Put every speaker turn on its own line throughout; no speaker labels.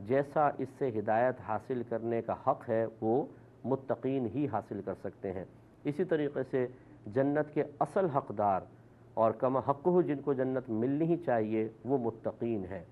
جیسا اس سے ہدایت حاصل کرنے کا حق ہے وہ متقین ہی حاصل کر سکتے ہیں۔ اسی طریقے سے جنت کے اصل حقدار اور کما حقہ جن کو جنت ملنی ہی چاہیے وہ متقین ہیں۔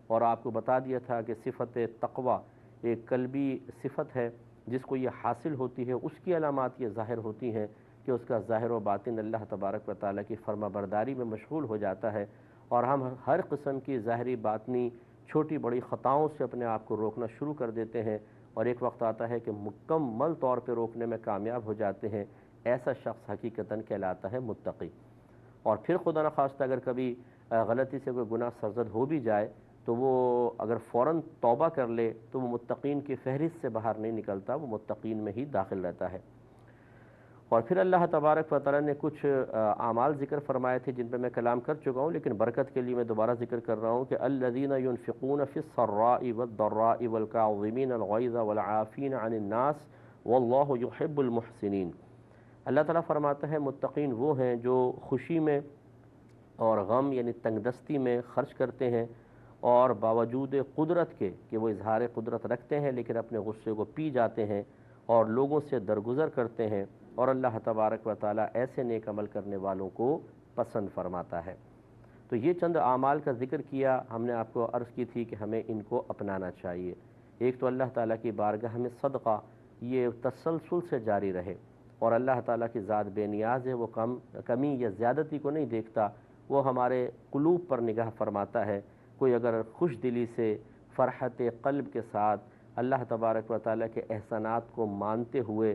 اور آپ کو بتا دیا تھا کہ صفت تقوی ایک قلبی صفت ہے، جس کو یہ حاصل ہوتی ہے اس کی علامات یہ ظاہر ہوتی ہیں کہ اس کا ظاہر و باطن اللہ تبارک و تعالیٰ کی فرما برداری میں مشغول ہو جاتا ہے، اور ہم ہر قسم کی ظاہری باطنی چھوٹی بڑی خطاؤں سے اپنے آپ کو روکنا شروع کر دیتے ہیں، اور ایک وقت آتا ہے کہ مکمل طور پہ روکنے میں کامیاب ہو جاتے ہیں۔ ایسا شخص حقیقتاً کہلاتا ہے متقی۔ اور پھر خدا نخواستہ اگر کبھی غلطی سے کوئی گناہ سرزد ہو بھی جائے تو وہ اگر فوراً توبہ کر لے تو وہ متقین کی فہرست سے باہر نہیں نکلتا، وہ متقین میں ہی داخل رہتا ہے۔ اور پھر اللہ تبارک و تعالیٰ نے کچھ اعمال ذکر فرمائے تھے جن پہ میں کلام کر چکا ہوں، لیکن برکت کے لیے میں دوبارہ ذکر کر رہا ہوں کہ الذین ينفقون فی السراء والضراء والکاظمین الغیظ والعافین عن الناس واللہ یحب المحسنین۔ اللہ تعالیٰ فرماتا ہے متقین وہ ہیں جو خوشی میں اور غم یعنی تنگ دستی میں خرچ کرتے ہیں، اور باوجود قدرت کے کہ وہ اظہار قدرت رکھتے ہیں لیکن اپنے غصے کو پی جاتے ہیں اور لوگوں سے درگزر کرتے ہیں، اور اللہ تبارک و تعالیٰ ایسے نیک عمل کرنے والوں کو پسند فرماتا ہے۔ تو یہ چند اعمال کا ذکر کیا، ہم نے آپ کو عرض کی تھی کہ ہمیں ان کو اپنانا چاہیے۔ ایک تو اللہ تعالیٰ کی بارگاہ میں صدقہ یہ تسلسل سے جاری رہے، اور اللہ تعالیٰ کی ذات بے نیاز ہے، وہ کمی یا زیادتی کو نہیں دیکھتا، وہ ہمارے قلوب پر نگاہ فرماتا ہے۔ کوئی اگر خوش دلی سے فرحت قلب کے ساتھ اللہ تبارک و تعالیٰ کے احسانات کو مانتے ہوئے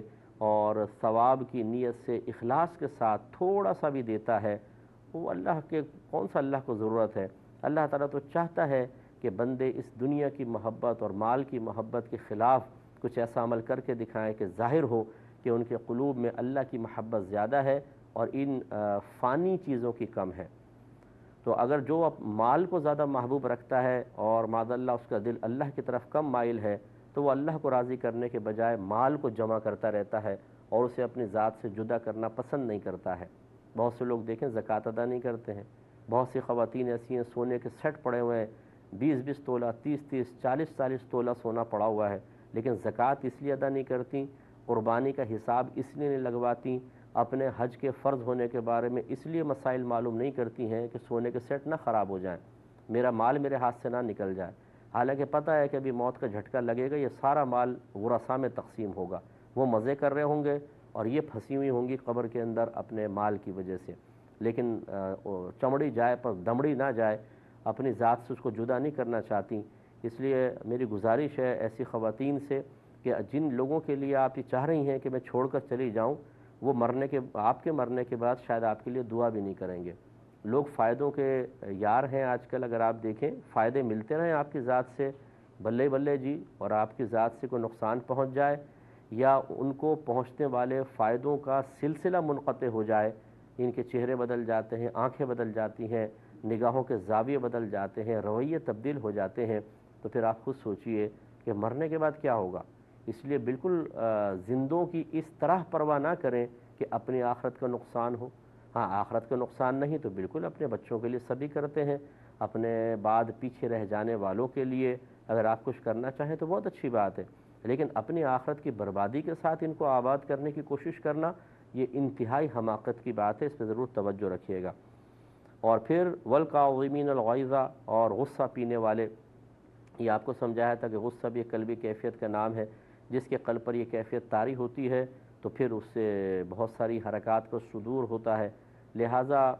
اور ثواب کی نیت سے اخلاص کے ساتھ تھوڑا سا بھی دیتا ہے، وہ اللہ کے کون سا اللہ کو ضرورت ہے؟ اللہ تعالیٰ تو چاہتا ہے کہ بندے اس دنیا کی محبت اور مال کی محبت کے خلاف کچھ ایسا عمل کر کے دکھائیں کہ ظاہر ہو کہ ان کے قلوب میں اللہ کی محبت زیادہ ہے اور ان فانی چیزوں کی کم ہے۔ تو اگر جو مال کو زیادہ محبوب رکھتا ہے اور معاذ اللہ اس کا دل اللہ کی طرف کم مائل ہے، تو وہ اللہ کو راضی کرنے کے بجائے مال کو جمع کرتا رہتا ہے اور اسے اپنی ذات سے جدا کرنا پسند نہیں کرتا ہے۔ بہت سے لوگ دیکھیں زکوٰۃ ادا نہیں کرتے ہیں، بہت سی خواتین ایسی ہیں سونے کے سیٹ پڑے ہوئے ہیں، 20 تولہ، 30 40 تولہ سونا پڑا ہوا ہے، لیکن زکوٰۃ اس لیے ادا نہیں کرتی، قربانی کا حساب اس لیے نہیں لگواتی، اپنے حج کے فرض ہونے کے بارے میں اس لیے مسائل معلوم نہیں کرتی ہیں کہ سونے کے سیٹ نہ خراب ہو جائیں، میرا مال میرے ہاتھ سے نہ نکل جائے، حالانکہ پتہ ہے کہ ابھی موت کا جھٹکا لگے گا، یہ سارا مال ورثاء میں تقسیم ہوگا، وہ مزے کر رہے ہوں گے اور یہ پھنسی ہوئی ہوں گی قبر کے اندر اپنے مال کی وجہ سے، لیکن چمڑی جائے پر دمڑی نہ جائے، اپنی ذات سے اس کو جدا نہیں کرنا چاہتی۔ اس لیے میری گزارش ہے ایسی خواتین سے کہ جن لوگوں کے لیے آپ یہ چاہ رہی ہیں کہ میں چھوڑ کر چلی جاؤں، وہ آپ کے مرنے کے بعد شاید آپ کے لیے دعا بھی نہیں کریں گے۔ لوگ فائدوں کے یار ہیں آج کل، اگر آپ دیکھیں فائدے ملتے رہیں آپ کی ذات سے بلے بلے جی، اور آپ کی ذات سے کوئی نقصان پہنچ جائے یا ان کو پہنچنے والے فائدوں کا سلسلہ منقطع ہو جائے، ان کے چہرے بدل جاتے ہیں، آنکھیں بدل جاتی ہیں، نگاہوں کے زاویے بدل جاتے ہیں، رویے تبدیل ہو جاتے ہیں، تو پھر آپ خود سوچئے کہ مرنے کے بعد کیا ہوگا۔ اس لیے بالکل زندوں کی اس طرح پرواہ نہ کریں کہ اپنی آخرت کا نقصان ہو۔ ہاں آخرت کا نقصان نہیں تو بالکل اپنے بچوں کے لیے سبھی کرتے ہیں، اپنے بعد پیچھے رہ جانے والوں کے لیے اگر آپ کچھ کرنا چاہیں تو بہت اچھی بات ہے، لیکن اپنی آخرت کی بربادی کے ساتھ ان کو آباد کرنے کی کوشش کرنا یہ انتہائی حماقت کی بات ہے، اس پہ ضرور توجہ رکھیے گا۔ اور پھر والکاظمین الغیظ، اور غصہ پینے والے، یہ آپ کو سمجھایا تھا کہ غصہ بھی ایک قلبی کیفیت کا نام ہے، جس کے قلب پر یہ کیفیت طاری ہوتی ہے تو پھر اس سے بہت ساری حرکات کو صدور ہوتا ہے، لہٰذا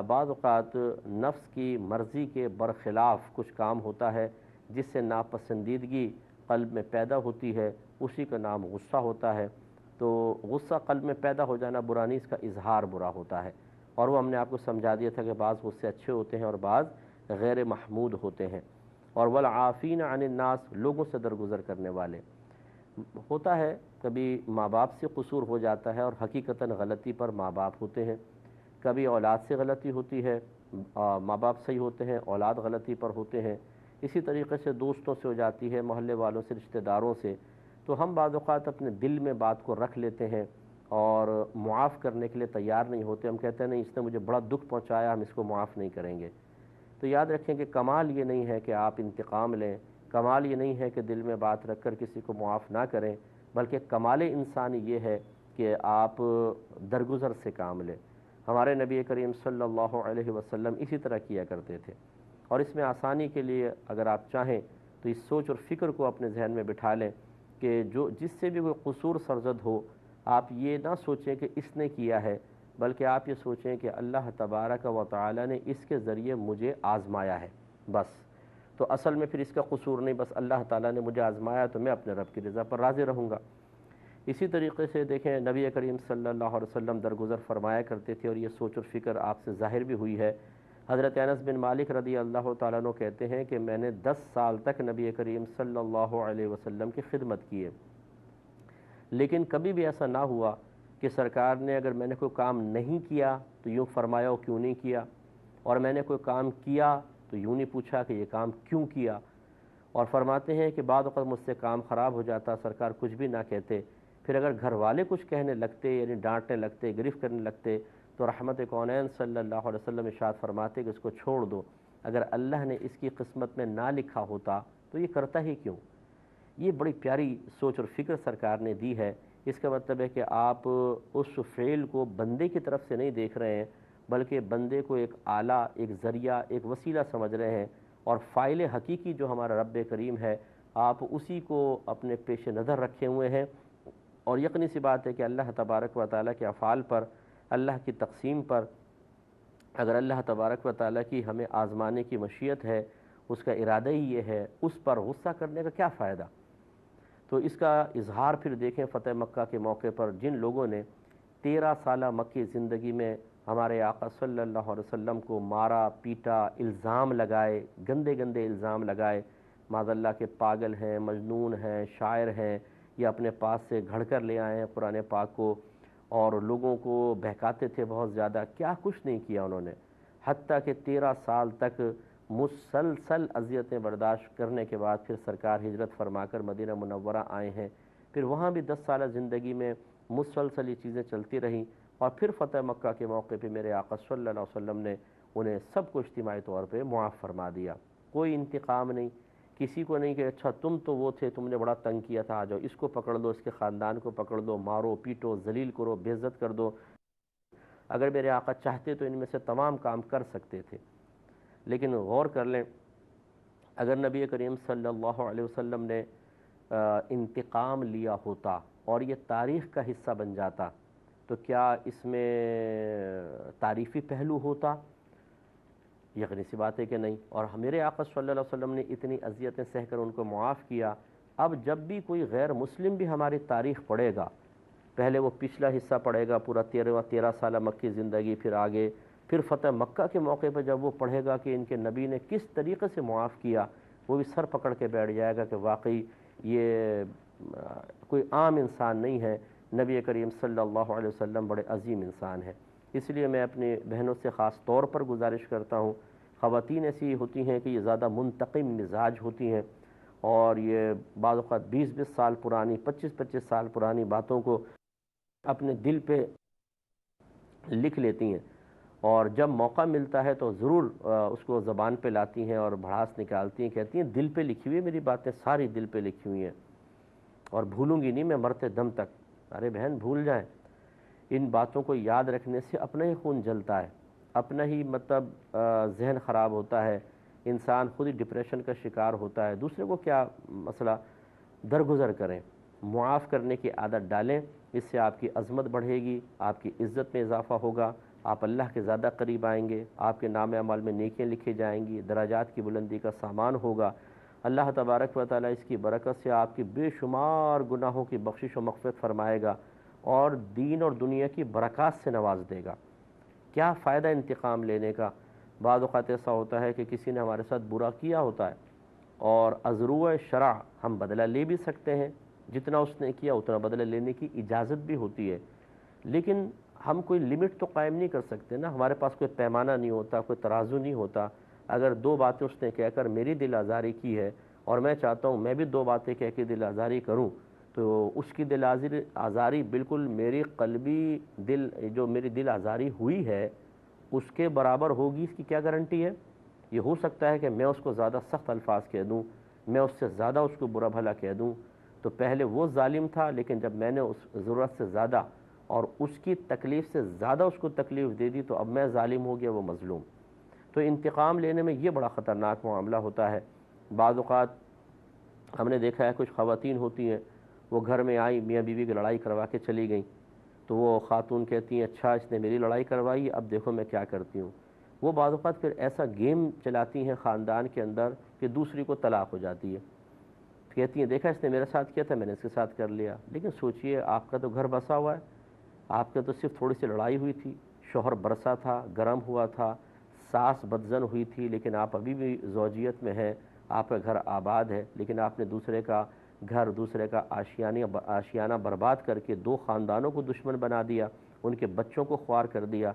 بعض اوقات نفس کی مرضی کے برخلاف کچھ کام ہوتا ہے جس سے ناپسندیدگی قلب میں پیدا ہوتی ہے، اسی کا نام غصہ ہوتا ہے۔ تو غصہ قلب میں پیدا ہو جانا برا نہیں، اس کا اظہار برا ہوتا ہے، اور وہ ہم نے آپ کو سمجھا دیا تھا کہ بعض غصے اچھے ہوتے ہیں اور بعض غیر محمود ہوتے ہیں۔ اور والعافین عن الناس، لوگوں سے درگزر کرنے والے، ہوتا ہے کبھی ماں باپ سے قصور ہو جاتا ہے اور حقیقتاً غلطی پر ماں باپ ہوتے ہیں، کبھی اولاد سے غلطی ہوتی ہے، ماں باپ صحیح ہوتے ہیں، اولاد غلطی پر ہوتے ہیں، اسی طریقے سے دوستوں سے ہو جاتی ہے، محلے والوں سے، رشتہ داروں سے، تو ہم بعض اوقات اپنے دل میں بات کو رکھ لیتے ہیں اور معاف کرنے کے لیے تیار نہیں ہوتے، ہم کہتے ہیں نہیں اس نے مجھے بڑا دکھ پہنچایا، ہم اس کو معاف نہیں کریں گے۔ تو یاد رکھیں کہ کمال یہ نہیں ہے کہ آپ انتقام لیں، کمال یہ نہیں ہے کہ دل میں بات رکھ کر کسی کو معاف نہ کریں، بلکہ کمال انسانی یہ ہے کہ آپ درگزر سے کام لیں۔ ہمارے نبی کریم صلی اللہ علیہ وسلم اسی طرح کیا کرتے تھے، اور اس میں آسانی کے لیے اگر آپ چاہیں تو اس سوچ اور فکر کو اپنے ذہن میں بٹھا لیں کہ جس سے بھی کوئی قصور سرزد ہو، آپ یہ نہ سوچیں کہ اس نے کیا ہے، بلکہ آپ یہ سوچیں کہ اللہ تبارک و تعالی نے اس کے ذریعے مجھے آزمایا ہے، بس۔ تو اصل میں پھر اس کا قصور نہیں، بس اللہ تعالیٰ نے مجھے آزمایا تو میں اپنے رب کی رضا پر راضی رہوں گا۔ اسی طریقے سے دیکھیں نبی کریم صلی اللہ علیہ وسلم درگزر فرمایا کرتے تھے، اور یہ سوچ اور فکر آپ سے ظاہر بھی ہوئی ہے۔ حضرت انس بن مالک رضی اللہ تعالیٰ عنہ کہتے ہیں کہ میں نے 10 سال تک نبی کریم صلی اللہ علیہ وسلم کی خدمت کی ہے، لیکن کبھی بھی ایسا نہ ہوا کہ سرکار نے اگر میں نے کوئی کام نہیں کیا تو یوں فرمایا ہو کیوں نہیں کیا، اور میں نے کوئی کام کیا تو یوں نہیں پوچھا کہ یہ کام کیوں کیا۔ اور فرماتے ہیں کہ بعض اوقات مجھ سے کام خراب ہو جاتا، سرکار کچھ بھی نہ کہتے، پھر اگر گھر والے کچھ کہنے لگتے، یعنی ڈانٹنے لگتے، گرفت کرنے لگتے، تو رحمت کونین صلی اللہ علیہ وسلم ارشاد فرماتے کہ اس کو چھوڑ دو، اگر اللہ نے اس کی قسمت میں نہ لکھا ہوتا تو یہ کرتا ہی کیوں۔ یہ بڑی پیاری سوچ اور فکر سرکار نے دی ہے۔ اس کا مطلب ہے کہ آپ اس فعل کو بندے کی طرف سے نہیں دیکھ رہے ہیں، بلکہ بندے کو ایک آلہ، ایک ذریعہ، ایک وسیلہ سمجھ رہے ہیں، اور فاعل حقیقی جو ہمارا رب کریم ہے، آپ اسی کو اپنے پیش نظر رکھے ہوئے ہیں۔ اور یقینی سی بات ہے کہ اللہ تبارک و تعالیٰ کے افعال پر، اللہ کی تقسیم پر، اگر اللہ تبارک و تعالیٰ کی ہمیں آزمانے کی مشیت ہے، اس کا ارادہ ہی یہ ہے، اس پر غصہ کرنے کا کیا فائدہ۔ تو اس کا اظہار پھر دیکھیں فتح مکہ کے موقع پر جن لوگوں نے 13 سالہ مکی زندگی میں ہمارے آقا صلی اللہ علیہ وسلم کو مارا، پیٹا، الزام لگائے، گندے گندے الزام لگائے، معاذ اللہ کے پاگل ہیں، مجنون ہیں، شاعر ہیں، یا اپنے پاس سے گھڑ کر لے آئے ہیں قرآن پاک کو، اور لوگوں کو بہکاتے تھے بہت زیادہ، کیا کچھ نہیں کیا انہوں نے، حتیٰ کہ 13 سال تک مسلسل اذیتیں برداشت کرنے کے بعد پھر سرکار ہجرت فرما کر مدینہ منورہ آئے ہیں۔ پھر وہاں بھی 10 سالہ زندگی میں مسلسل یہ چیزیں چلتی رہیں، اور پھر فتح مکہ کے موقع پہ میرے آقا صلی اللہ علیہ وسلم نے انہیں سب کو اجتماعی طور پہ معاف فرما دیا۔ کوئی انتقام نہیں، کسی کو نہیں کہ اچھا تم تو وہ تھے، تم نے بڑا تنگ کیا تھا، آ جاؤ اس کو پکڑ لو، اس کے خاندان کو پکڑ لو، مارو پیٹو، ذلیل کرو، بے عزت کر دو۔ اگر میرے آقا چاہتے تو ان میں سے تمام کام کر سکتے تھے، لیکن غور کر لیں، اگر نبی کریم صلی اللہ علیہ وسلم نے انتقام لیا ہوتا اور یہ تاریخ کا حصہ بن جاتا تو کیا اس میں تعریفی پہلو ہوتا؟ یقینی سی بات ہے کہ نہیں۔ اور میرے آقا صلی اللہ علیہ وسلم نے اتنی اذیتیں سہ کر ان کو معاف کیا۔ اب جب بھی کوئی غیر مسلم بھی ہماری تاریخ پڑھے گا، پہلے وہ پچھلا حصہ پڑھے گا پورا 13 سالہ مکی زندگی، پھر آگے، پھر فتح مکہ کے موقع پہ جب وہ پڑھے گا کہ ان کے نبی نے کس طریقے سے معاف کیا، وہ بھی سر پکڑ کے بیٹھ جائے گا کہ واقعی یہ کوئی عام انسان نہیں ہے، نبی کریم صلی اللہ علیہ وسلم بڑے عظیم انسان ہیں۔ اس لیے میں اپنی بہنوں سے خاص طور پر گزارش کرتا ہوں، خواتین ایسی ہوتی ہیں کہ یہ زیادہ منتقم مزاج ہوتی ہیں، اور یہ بعض اوقات 20 سال پرانی، 25 سال پرانی باتوں کو اپنے دل پہ لکھ لیتی ہیں، اور جب موقع ملتا ہے تو ضرور اس کو زبان پہ لاتی ہیں اور بھڑاس نکالتی ہیں، کہتی ہیں دل پہ لکھی ہوئی ہے میری باتیں، ساری دل پہ لکھی ہوئی ہیں اور بھولوں گی نہیں میں مرتے دم تک۔ ارے بہن بھول جائیں، ان باتوں کو یاد رکھنے سے اپنا ہی خون جلتا ہے، اپنا ہی مطلب ذہن خراب ہوتا ہے، انسان خود ہی ڈپریشن کا شکار ہوتا ہے، دوسرے کو کیا مسئلہ۔ درگزر کریں، معاف کرنے کی عادت ڈالیں، اس سے آپ کی عظمت بڑھے گی، آپ کی عزت میں اضافہ ہوگا، آپ اللہ کے زیادہ قریب آئیں گے، آپ کے نام اعمال میں نیکیاں لکھی جائیں گی، درجات کی بلندی کا سامان ہوگا۔ اللہ تبارک و تعالیٰ اس کی برکت سے آپ کی بے شمار گناہوں کی بخشش و مغفرت فرمائے گا، اور دین اور دنیا کی برکات سے نواز دے گا۔ کیا فائدہ انتقام لینے کا؟ بعض اوقات ایسا ہوتا ہے کہ کسی نے ہمارے ساتھ برا کیا ہوتا ہے، اور ازروع شرع ہم بدلہ لے بھی سکتے ہیں، جتنا اس نے کیا اتنا بدلہ لینے کی اجازت بھی ہوتی ہے، لیکن ہم کوئی لمٹ تو قائم نہیں کر سکتے نا، ہمارے پاس کوئی پیمانہ نہیں ہوتا، کوئی ترازو نہیں ہوتا۔ اگر 2 باتیں اس نے کہہ کر میری دل آزاری کی ہے، اور میں چاہتا ہوں میں بھی 2 باتیں کہہ کے دل آزاری کروں، تو اس کی دل آزاری بالکل میری قلبی جو میری دل آزاری ہوئی ہے اس کے برابر ہوگی، اس کی کیا گارنٹی ہے؟ یہ ہو سکتا ہے کہ میں اس کو زیادہ سخت الفاظ کہہ دوں، میں اس سے زیادہ اس کو برا بھلا کہہ دوں تو پہلے وہ ظالم تھا، لیکن جب میں نے اس ضرورت سے زیادہ اور اس کی تکلیف سے زیادہ اس کو تکلیف دے دی تو اب میں ظالم ہو گیا، وہ مظلوم۔ تو انتقام لینے میں یہ بڑا خطرناک معاملہ ہوتا ہے۔ بعض اوقات ہم نے دیکھا ہے کچھ خواتین ہوتی ہیں، وہ گھر میں آئیں، میاں بیوی کی لڑائی کروا کے چلی گئیں، تو وہ خاتون کہتی ہیں اچھا اس نے میری لڑائی کروائی، اب دیکھو میں کیا کرتی ہوں۔ وہ بعض اوقات پھر ایسا گیم چلاتی ہیں خاندان کے اندر کہ دوسری کو طلاق ہو جاتی ہے، کہتی ہیں دیکھا اس نے میرے ساتھ کیا تھا، میں نے اس کے ساتھ کر لیا۔ لیکن سوچئے آپ کا تو گھر بسا ہوا ہے، آپ کا تو صرف تھوڑی سی لڑائی ہوئی تھی، شوہر برسا تھا، گرم ہوا تھا، ساس بدزن ہوئی تھی، لیکن آپ ابھی بھی زوجیت میں ہیں، آپ کا گھر آباد ہے، لیکن آپ نے دوسرے کا گھر، دوسرے کا آشیانہ برباد کر کے دو خاندانوں کو دشمن بنا دیا، ان کے بچوں کو خوار کر دیا۔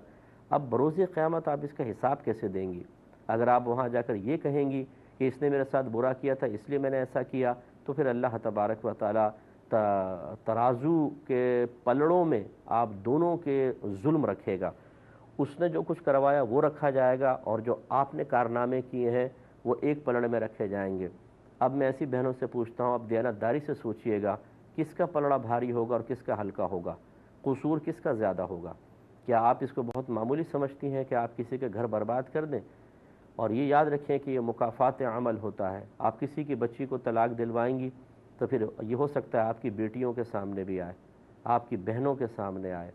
اب بروز قیامت آپ اس کا حساب کیسے دیں گی؟ اگر آپ وہاں جا کر یہ کہیں گی کہ اس نے میرے ساتھ برا کیا تھا اس لیے میں نے ایسا کیا، تو پھر اللہ تبارک و تعالیٰ ترازو کے پلڑوں میں آپ دونوں کے ظلم رکھے گا۔ اس نے جو کچھ کروایا وہ رکھا جائے گا، اور جو آپ نے کارنامے کیے ہیں وہ ایک پلڑ میں رکھے جائیں گے۔ اب میں ایسی بہنوں سے پوچھتا ہوں، اب دیانتداری سے سوچئے گا کس کا پلڑا بھاری ہوگا اور کس کا ہلکا ہوگا، قصور کس کا زیادہ ہوگا؟ کیا آپ اس کو بہت معمولی سمجھتی ہیں کہ آپ کسی کے گھر برباد کر دیں؟ اور یہ یاد رکھیں کہ یہ مکافات عمل ہوتا ہے۔ آپ کسی کی بچی کو طلاق دلوائیں گی تو پھر یہ ہو سکتا ہے آپ کی بیٹیوں کے سامنے بھی آئے، آپ کی بہنوں کے سامنے آئے،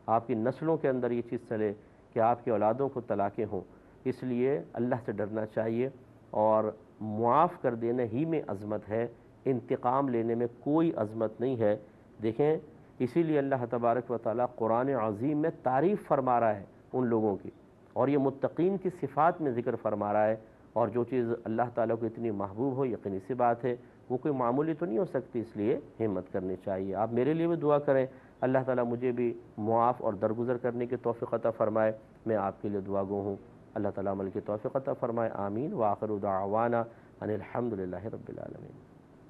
آپ کی نسلوں کے اندر یہ چیز چلے کہ آپ کی اولادوں کو طلاقیں ہوں۔ اس لیے اللہ سے ڈرنا چاہیے، اور معاف کر دینے ہی میں عظمت ہے، انتقام لینے میں کوئی عظمت نہیں ہے۔ دیکھیں اسی لیے اللہ تبارک و تعالیٰ قرآن عظیم میں تعریف فرما رہا ہے ان لوگوں کی، اور یہ متقین کی صفات میں ذکر فرما رہا ہے۔ اور جو چیز اللہ تعالیٰ کو اتنی محبوب ہو، یقینی سی بات ہے وہ کوئی معمولی تو نہیں ہو سکتی، اس لیے ہمت کرنی چاہیے۔ آپ میرے لیے بھی دعا کریں، اللہ تعالیٰ مجھے بھی معاف اور درگزر کرنے کی توفیق عطا فرمائے۔ میں آپ کے لیے دعا گو ہوں، اللہ تعالیٰ عمل کی توفیق عطا فرمائے۔ آمین۔ وآخر دعوانا ان الحمد للہ رب العالمین۔